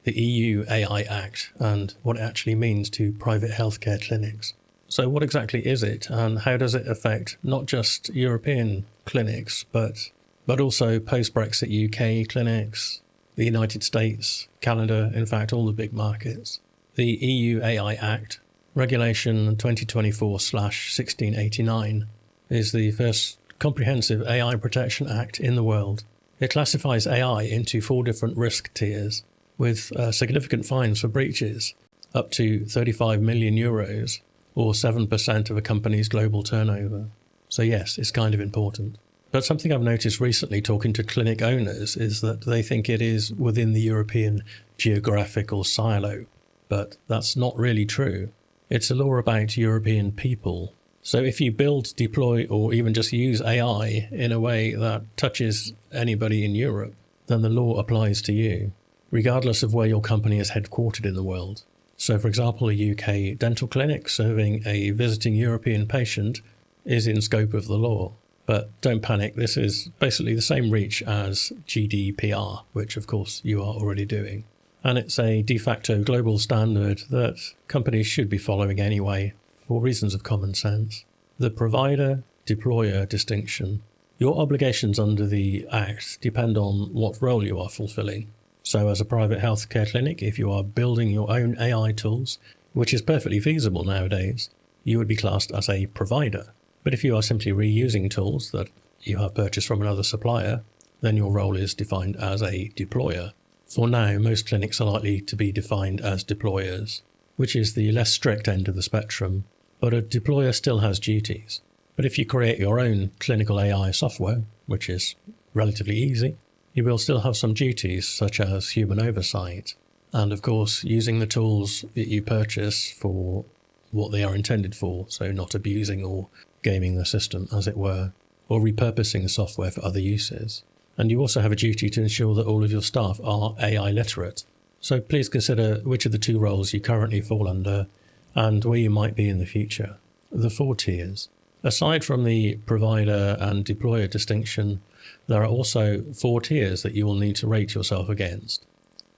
the EU AI Act and what it actually means to private healthcare clinics. So what exactly is it, and how does it affect not just European clinics, but also post-Brexit UK clinics, the United States, Canada, in fact, all the big markets? The EU AI Act, Regulation 2024/1689, is the first comprehensive AI Protection Act in the world. It classifies AI into 4 different risk tiers, with significant fines for breaches, up to 35 million euros, or 7% of a company's global turnover. So yes, it's kind of important. But something I've noticed recently talking to clinic owners is that they think it is within the European geographical silo. But that's not really true. It's a law about European people. So if you build, deploy, or even just use AI in a way that touches anybody in Europe, then the law applies to you, regardless of where your company is headquartered in the world. So for example, a UK dental clinic serving a visiting European patient is in scope of the law. But don't panic, this is basically the same reach as GDPR, which of course you are already doing. And it's a de facto global standard that companies should be following anyway, for reasons of common sense. The provider-deployer distinction. Your obligations under the Act depend on what role you are fulfilling. So as a private healthcare clinic, if you are building your own AI tools, which is perfectly feasible nowadays, you would be classed as a provider. But if you are simply reusing tools that you have purchased from another supplier, then your role is defined as a deployer. For now, most clinics are likely to be defined as deployers, which is the less strict end of the spectrum, but a deployer still has duties. But if you create your own clinical AI software, which is relatively easy, you will still have some duties such as human oversight, and of course using the tools that you purchase for what they are intended for, so not abusing or gaming the system, as it were, or repurposing the software for other uses. And you also have a duty to ensure that all of your staff are AI literate. So please consider which of the 2 roles you currently fall under and where you might be in the future. The 4 tiers. Aside from the provider and deployer distinction, there are also 4 tiers that you will need to rate yourself against,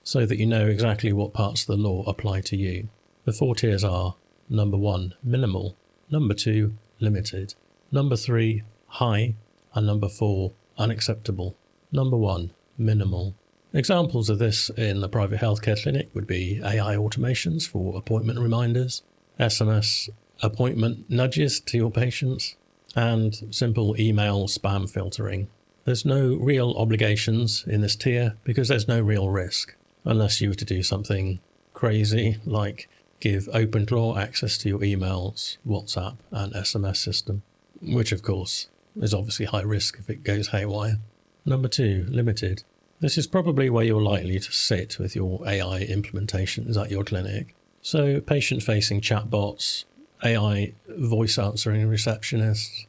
so that you know exactly what parts of the law apply to you. The 4 tiers are: number 1, minimal; number 2, limited; number 3, high; and number 4, unacceptable. Number 1, minimal. Examples of this in the private healthcare clinic would be AI automations for appointment reminders, SMS appointment nudges to your patients, and simple email spam filtering. There's no real obligations in this tier because there's no real risk, unless you were to do something crazy like give OpenClaw access to your emails, WhatsApp, and SMS system, which of course is obviously high risk if it goes haywire. Number 2, limited. This is probably where you're likely to sit with your AI implementations at your clinic. So patient-facing chatbots, AI voice answering receptionists,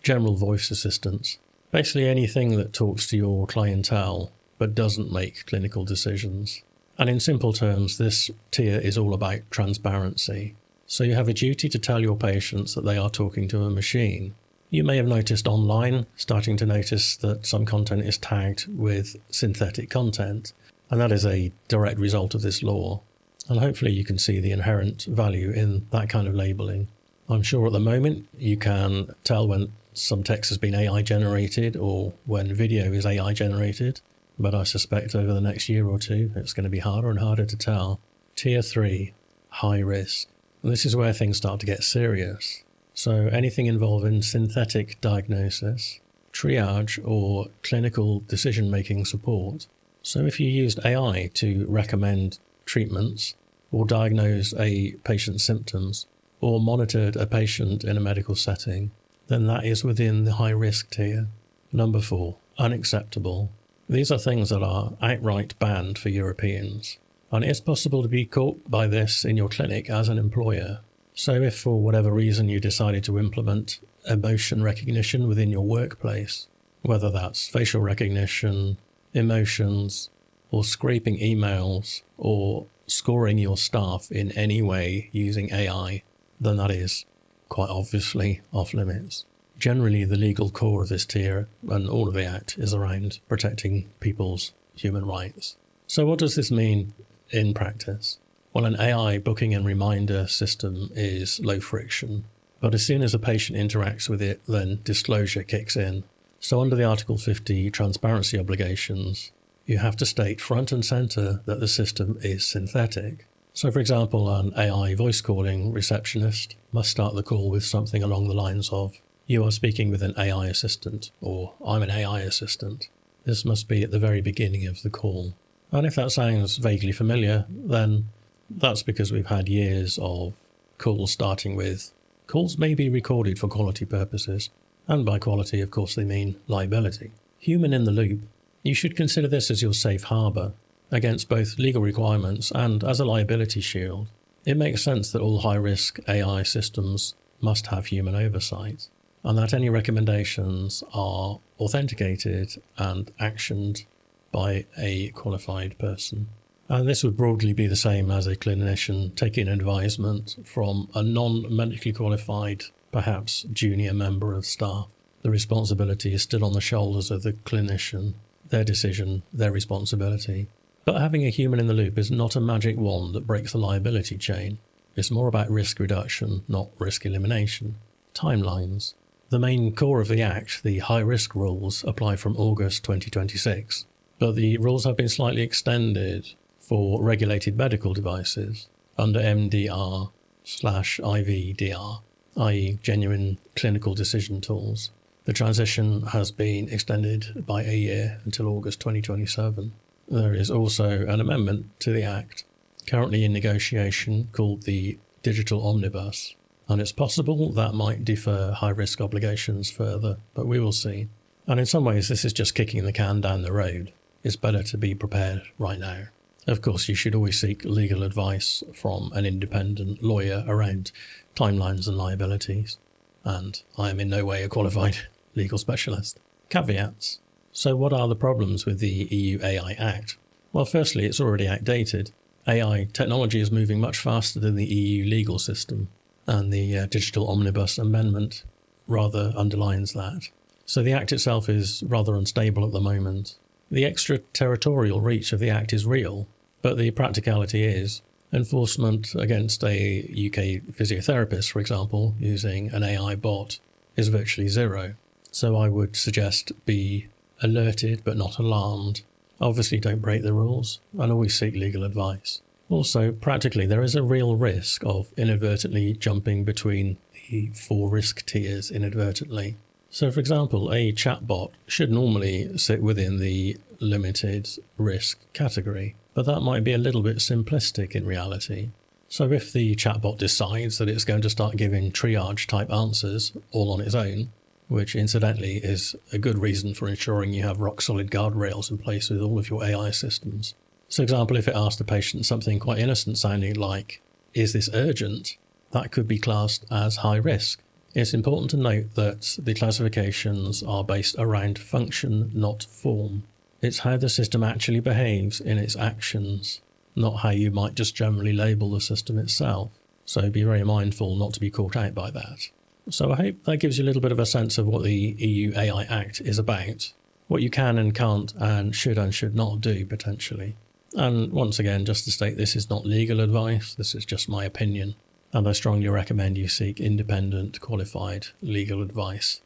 general voice assistants, basically anything that talks to your clientele but doesn't make clinical decisions. And in simple terms, this tier is all about transparency. So you have a duty to tell your patients that they are talking to a machine. You may have noticed online, starting to notice that some content is tagged with synthetic content, and that is a direct result of this law. And hopefully you can see the inherent value in that kind of labelling. I'm sure at the moment you can tell when some text has been AI generated or when video is AI generated, but I suspect over the next year or 2 it's going to be harder and harder to tell. Tier 3, high risk. And this is where things start to get serious. So anything involving synthetic diagnosis, triage, or clinical decision-making support. So if you used AI to recommend treatments, or diagnose a patient's symptoms, or monitored a patient in a medical setting, then that is within the high-risk tier. Number 4, unacceptable. These are things that are outright banned for Europeans, and it's possible to be caught by this in your clinic as an employer. So if for whatever reason you decided to implement emotion recognition within your workplace, whether that's facial recognition, emotions, or scraping emails, or scoring your staff in any way using AI, then that is quite obviously off limits. Generally, the legal core of this tier and all of the Act is around protecting people's human rights. So what does this mean in practice? Well, an AI booking and reminder system is low friction, but as soon as a patient interacts with it, then disclosure kicks in. So under the Article 50 transparency obligations, you have to state front and centre that the system is synthetic. So for example, an AI voice calling receptionist must start the call with something along the lines of, "You are speaking with an AI assistant," or "I'm an AI assistant." This must be at the very beginning of the call. And if that sounds vaguely familiar, then that's because we've had years of calls starting with, "Calls may be recorded for quality purposes." And by quality, of course, they mean liability. Human in the loop. You should consider this as your safe harbour against both legal requirements and as a liability shield. It makes sense that all high-risk AI systems must have human oversight, and that any recommendations are authenticated and actioned by a qualified person. And this would broadly be the same as a clinician taking advisement from a non-medically qualified, perhaps junior member of staff. The responsibility is still on the shoulders of the clinician, their decision, their responsibility. But having a human in the loop is not a magic wand that breaks the liability chain. It's more about risk reduction, not risk elimination. Timelines. The main core of the Act, the high-risk rules, apply from August 2026, but the rules have been slightly extended for regulated medical devices under MDR/IVDR, i.e. genuine clinical decision tools. The transition has been extended by a year until August 2027. There is also an amendment to the Act, currently in negotiation, called the Digital Omnibus, and it's possible that might defer high-risk obligations further, but we will see. And in some ways, this is just kicking the can down the road. It's better to be prepared right now. Of course, you should always seek legal advice from an independent lawyer around timelines and liabilities, and I am in no way a qualified legal specialist. Caveats. So what are the problems with the EU AI Act? Well, firstly, it's already outdated. AI technology is moving much faster than the EU legal system, and the Digital Omnibus Amendment rather underlines that. So the Act itself is rather unstable at the moment. The extraterritorial reach of the Act is real, but the practicality is enforcement against a UK physiotherapist, for example, using an AI bot is virtually zero. So I would suggest be alerted but not alarmed. Obviously don't break the rules and always seek legal advice. Also, practically, there is a real risk of inadvertently jumping between the 4 risk tiers inadvertently. So, for example, a chatbot should normally sit within the limited risk category, but that might be a little bit simplistic in reality. So if the chatbot decides that it's going to start giving triage-type answers all on its own, which incidentally is a good reason for ensuring you have rock-solid guardrails in place with all of your AI systems. So, for example, if it asked the patient something quite innocent sounding like, "Is this urgent?" that could be classed as high risk. It's important to note that the classifications are based around function, not form. It's how the system actually behaves in its actions, not how you might just generally label the system itself. So be very mindful not to be caught out by that. So I hope that gives you a little bit of a sense of what the EU AI Act is about, what you can and can't and should not do potentially. And once again, just to state, this is not legal advice, this is just my opinion, and I strongly recommend you seek independent, qualified legal advice